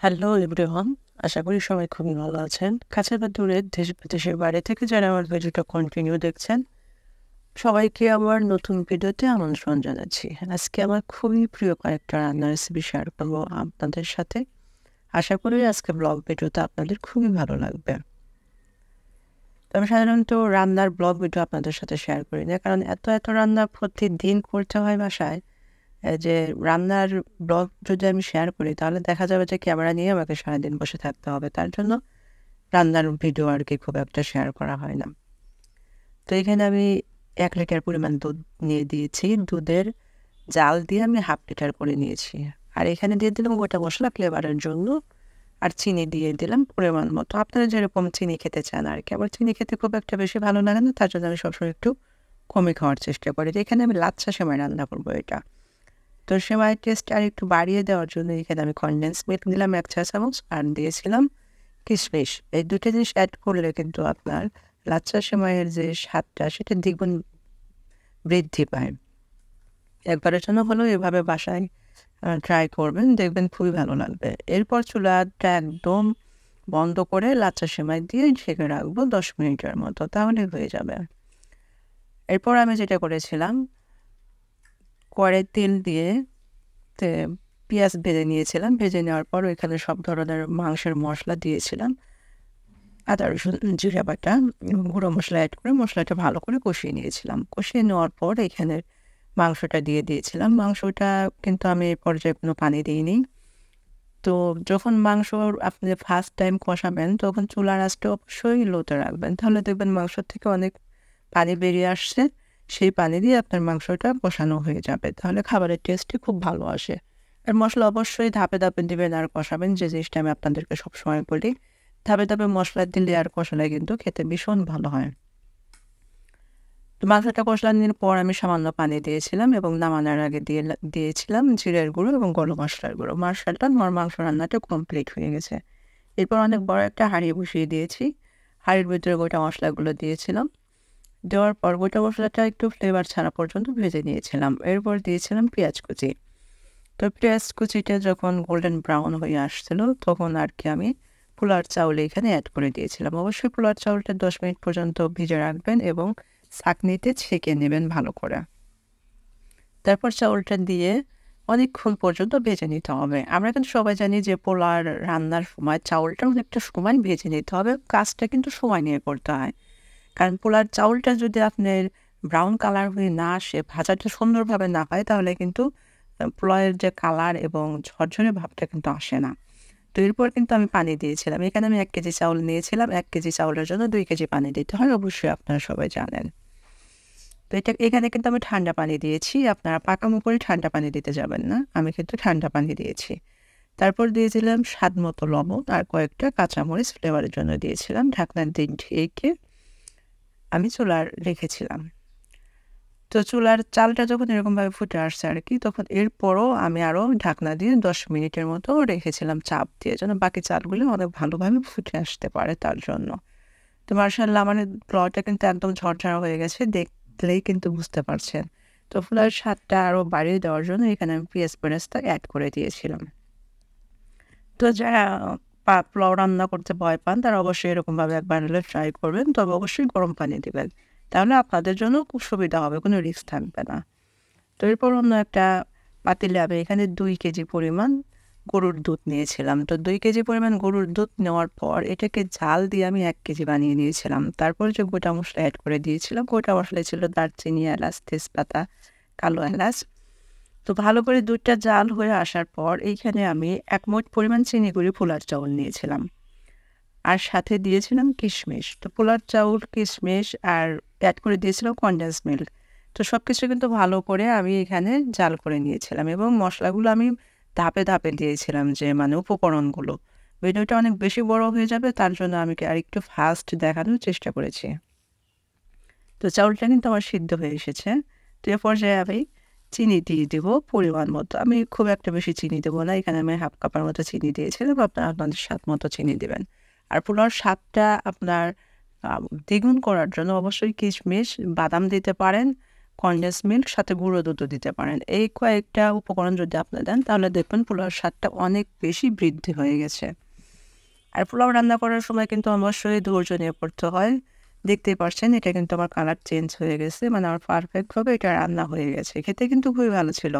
Hello everyone, আশা করি সবাই খুবই ভালো আছেন। কাছে বা দূরে, দেশ বিদেশের বাইরে থেকে যারা আমার ভিডিওটা কন্টিনিউ দেখছেন, সবাইকে আমার নতুন ভিডিওতে আমন্ত্রণ জানাচ্ছি। আজকে আমার খুবই প্রিয় কয়েকটা রান্নার রেসিপি শেয়ার করবো আপনাদের সাথে। আশা করি আজকে ব্লগ ভিডিওটা আপনাদের খুবই ভালো লাগবে। তো আমি সাধারণত রান্নার ব্লগ ভিডিও আপনাদের সাথে শেয়ার করি না, কারণ এত রান্না প্রতিদিন করতে হয় বাসায়। যে রান্নার ব্লগ যদি আমি শেয়ার করি তাহলে দেখা যাবে যে ক্যামেরা নিয়ে আমাকে সারাদিন বসে থাকতে হবে। তার জন্য রান্নার ভিডিও আর কি খুব একটা শেয়ার করা হয় না। তো এখানে আমি ১ লিটার পরিমাণ দুধ নিয়ে দিয়েছি। দুধের জাল দিয়ে আমি 1/2 লিটার করে নিয়েছি। আর এখানে দিয়ে দিলাম গোটা মসলা ফ্লেভারের জন্য। আর চিনি দিয়ে দিলাম পরিমাণ মতো। আপনারা যেরকম চিনি খেতে চান আর কি। আমার চিনি খেতে খুব একটা বেশি ভালো লাগে না, তার জন্য আমি সবসময় একটু কমই খাওয়ার চেষ্টা করি। তো এখানে আমি লাচ্ছা সেমাই রান্না করবো এটা। তো সেমাইয়ের টেস্ট আর একটু বাড়িয়ে দেওয়ার জন্য এখানে আমি কনডেন্স মিল্ক দিলাম ১ চা চামচ, আর দিয়েছিলাম কিশমিশ। এই ২ টা জিনিস অ্যাড করলে কিন্তু আপনার লাচ্ছা সেমাইয়ের যে স্বাদটা সেটা দ্বিগুণ বৃদ্ধি পায়। একবারের জন্য হলেও এভাবে বাসায় ট্রাই করবেন, দেখবেন খুবই ভালো লাগবে। এরপর চুলাটা একদম বন্ধ করে লাচ্ছা সেমাই দিয়ে ঢেকে রাখবো ১০ মিনিটের মতো, তাহলে হয়ে যাবে। এরপর আমি যেটা করেছিলাম, কড়াইয়ে তেল দিয়ে তে পেঁয়াজ ভেজে নিয়েছিলাম। ভেজে নেওয়ার পর ওইখানে সব ধরনের মাংসের মশলা দিয়েছিলাম। আদা, রসুন, জিরা বাটা এবং গুঁড়ো মশলা অ্যাড করে মশলাটা ভালো করে কষিয়ে নিয়েছিলাম। কষিয়ে নেওয়ার পর এখানে মাংসটা দিয়ে দিয়েছিলাম। মাংসটা কিন্তু আমি এই পর্যায়ে কোনো পানি দিইনি। তো যখন মাংস আপনি ফার্স্ট টাইম কষাবেন তখন চুলার আঁচটা অবশ্যই লোতে রাখবেন। তাহলে দেখবেন মাংস থেকে অনেক পানি বেরিয়ে আসছে। সেই পানি দিয়ে আপনার মাংসটা কষানো হয়ে যাবে। তাহলে খাবারের টেস্টই খুব ভালো আসে। আর মসলা অবশ্যই ধাপে ধাপে দিবেন আর কষাবেন, যে জিনিসটা আমি আপনাদেরকে সবসময় বলি। ধাপে ধাপে মশলা দিলে আর কষালে কিন্তু খেতে ভীষণ ভালো হয়। তো মাংসটা কষানোর পর আমি সামান্য পানি দিয়েছিলাম এবং নামানোর আগে দিয়েছিলাম জিরের গুঁড়ো এবং গরম মশলার গুঁড়ো। আমার মাংস রান্নাটা কমপ্লিট হয়ে গেছে। এরপর অনেক বড় একটা হাঁড়ি বসিয়ে দিয়েছি। হাঁড়ির ভিতরে গোটা মশলাগুলো দিয়েছিলাম। দেওয়ার পর গোটা মশলাটা একটু ফ্লেভার ছাড়া পর্যন্ত ভেজে নিয়েছিলাম। এরপর দিয়েছিলাম পেঁয়াজ কুচি। তো পেঁয়াজ কুচিটা যখন গোল্ডেন ব্রাউন হয়ে আসছিল তখন আর কি আমি পোলার চাউল এখানে অ্যাড করে দিয়েছিলাম। অবশ্যই পোলার চাউলটা ১০ মিনিট পর্যন্ত ভিজে রাখবেন এবং ছাঁকনিতে ছেঁকে নেবেন ভালো করে। তারপর চাউলটা দিয়ে অনেকক্ষণ পর্যন্ত ভেজে নিতে হবে। আমরা কিন্তু সবাই জানি যে পোলার রান্নার সময় চাউলটা অনেকটা সময় ভেজে নিতে হবে। কাজটা কিন্তু সময় নিয়ে করতে হয়। কারণ পোলার চাউলটা যদি আপনার ব্রাউন কালার হয়ে না আসে, ভাজাটা সুন্দরভাবে না হয়, তাহলে কিন্তু পোলাওয়ের যে কালার এবং ঝরঝরে ভাবটা কিন্তু আসে না। তো এরপর কিন্তু আমি পানি দিয়েছিলাম। এখানে আমি ১ কেজি চাউল নিয়েছিলাম। ১ কেজি চাউলের জন্য ২ কেজি পানি দিতে হয়। অবশ্যই আপনারা সবাই জানেন। তো এখানে কিন্তু আমি ঠান্ডা পানি দিয়েছি। আপনারা পাকামো করে ঠান্ডা পানি দিতে যাবেন না। আমি কিন্তু ঠান্ডা পানি দিয়েছি। তারপর দিয়েছিলাম স্বাদ মতো লবণ আর কয়েকটা কাঁচামরিচ ফ্লেভারের জন্য দিয়েছিলাম। ঢাকনা দিয়ে ঢেকে আমি চুলার রেখেছিলাম। তো চুলার চালটা যখন এরকমভাবে ফুটে আসছে আর কি, তখন এরপরও আমি আরও ঢাকনা দিয়ে ১০ মিনিটের মতো রেখেছিলাম চাপ দিয়ে, যেন বাকি চালগুলো অনেক ভালোভাবে ফুটে আসতে পারে তার জন্য। তো মার্শাল্লাহ মানে পোলাওটা কিন্তু একদম ঝরঝরা হয়ে গেছে, দেখলেই কিন্তু বুঝতে পারছেন। তো পোলাওয়ের স্বাদটা আরও বাড়িয়ে দেওয়ার জন্য এখানে আমি পেঁয়াজ বেরেস্তা অ্যাড করে দিয়েছিলাম। তো যারা পোলাও রান্না করতে ভয় পান তারা অবশ্যই এরকমভাবে একবার হলে ট্রাই করবেন। তবে অবশ্যই গরম পানি দিবেন। তাহলে আপনাদের জন্য খুব সুবিধা হবে, কোনো রিস্ক থাকবে না। তো এরপর অন্য একটা পাতিলে আমি এখানে ২ কেজি পরিমাণ গরুর দুধ নিয়েছিলাম। তো ২ কেজি পরিমাণ গরুর দুধ নেওয়ার পর এটাকে জাল দিয়ে আমি ১ কেজি বানিয়ে নিয়েছিলাম। তারপর যে গোটা মশলা অ্যাড করে দিয়েছিলাম, গোটা মশলায় ছিল দারচিনি, এলাচ, তেজপাতা, কালো এলাচ। তো ভালো করে দুধটা জাল হয়ে আসার পর এইখানে আমি ১ মুঠ পরিমাণ চিনি গুঁড়ি পোলার চাউল নিয়েছিলাম। আর সাথে দিয়েছিলাম কিশমিশ। তো পোলার চাউল, কিশমিশ আর অ্যাড করে দিয়েছিলাম কনডেন্স মিল্ক। তো সবকিছু কিন্তু ভালো করে আমি এখানে জাল করে নিয়েছিলাম এবং মশলাগুলো আমি ধাপে ধাপে দিয়েছিলাম, যে মানে উপকরণগুলো। ভিডিওটা অনেক বেশি বড় হয়ে যাবে, তার জন্য আমি আরেকটু ফাস্ট দেখানোর চেষ্টা করেছি। তো চাউলটা কিন্তু আমার সিদ্ধ হয়ে এসেছে। তো এ পর্যায়ে আমি চিনি দিয়ে দেবো পরিমাণ মতো। আমি খুব একটা বেশি চিনি দেবো না। এখানে আমি ১/2 কাপের মতো চিনি দিয়েছিলাম। আপনারা আপনাদের স্বাদ মতো চিনি দিবেন। আর পোলাওর স্বাদটা আপনার দ্বিগুণ করার জন্য অবশ্যই কিশমিশ, বাদাম দিতে পারেন কনডেন্স মিল্ক, সাথে গুঁড়ো দুধও দিতে পারেন। এই কয়েকটা উপকরণ যদি আপনি দেন তাহলে দেখবেন পোলাওর স্বাদটা অনেক বেশি বৃদ্ধি হয়ে গেছে। আর পোলাও রান্না করার সময় কিন্তু অবশ্যই ধৈর্য নিয়ে পড়তে হয়। দেখতেই পারছেন এটা কিন্তু আমার কালার চেঞ্জ হয়ে গেছে, মানে আমার পারফেক্টভাবে এটা রান্না হয়ে গেছে। খেতে কিন্তু খুবই ভালো ছিল।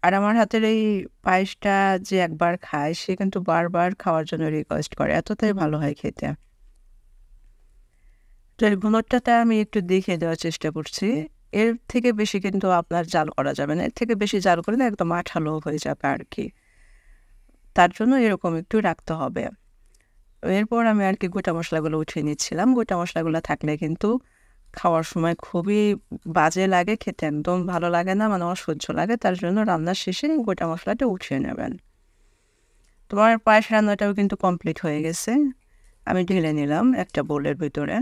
আর আমার হাতের এই পায়েসটা যে একবার খায় সে কিন্তু বারবার খাওয়ার জন্য রিকোয়েস্ট করে, এতটাই ভালো হয় খেতে। তো এর ঘনত্বটা আমি একটু দেখিয়ে দেওয়ার চেষ্টা করছি। এর থেকে বেশি কিন্তু আপনার জাল করা যাবে না। এর থেকে বেশি জাল করলে একদম আঠালো হয়ে যাবে আর কি। তার জন্য এরকম একটু রাখতে হবে। এরপর আমি আর কি গোটা মশলাগুলো উঠিয়ে নিচ্ছিলাম। গোটা মশলাগুলো থাকলে কিন্তু খাওয়ার সময় খুবই বাজে লাগে, খেতে একদম ভালো লাগে না, মানে অসহ্য লাগে। তার জন্য রান্নার শেষে গোটা মশলাটা উঠিয়ে নেবেন। তোমার পায়েস রান্নাটাও কিন্তু কমপ্লিট হয়ে গেছে। আমি ঢেলে নিলাম একটা বোলের ভিতরে।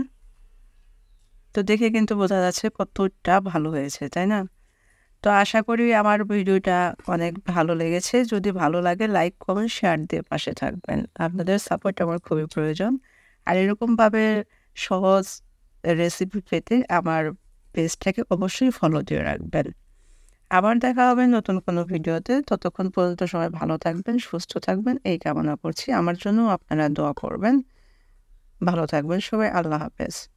তো দেখে কিন্তু বোঝা যাচ্ছে কতটা ভালো হয়েছে, তাই না? তো আশা করি আমার ভিডিওটা অনেক ভালো লেগেছে। যদি ভালো লাগে লাইক, কমেন্ট, শেয়ার দিয়ে পাশে থাকবেন। আপনাদের সাপোর্ট আমার খুবই প্রয়োজন। আর এরকমভাবে সহজ রেসিপি পেতে আমার পেজটাকে অবশ্যই ফলো দিয়ে রাখবেন। আবার দেখা হবে নতুন কোনো ভিডিওতে। ততক্ষণ পর্যন্ত সবাই ভালো থাকবেন, সুস্থ থাকবেন এই কামনা করছি। আমার জন্য আপনারা দোয়া করবেন। ভালো থাকবেন সবাই। আল্লাহ হাফেজ।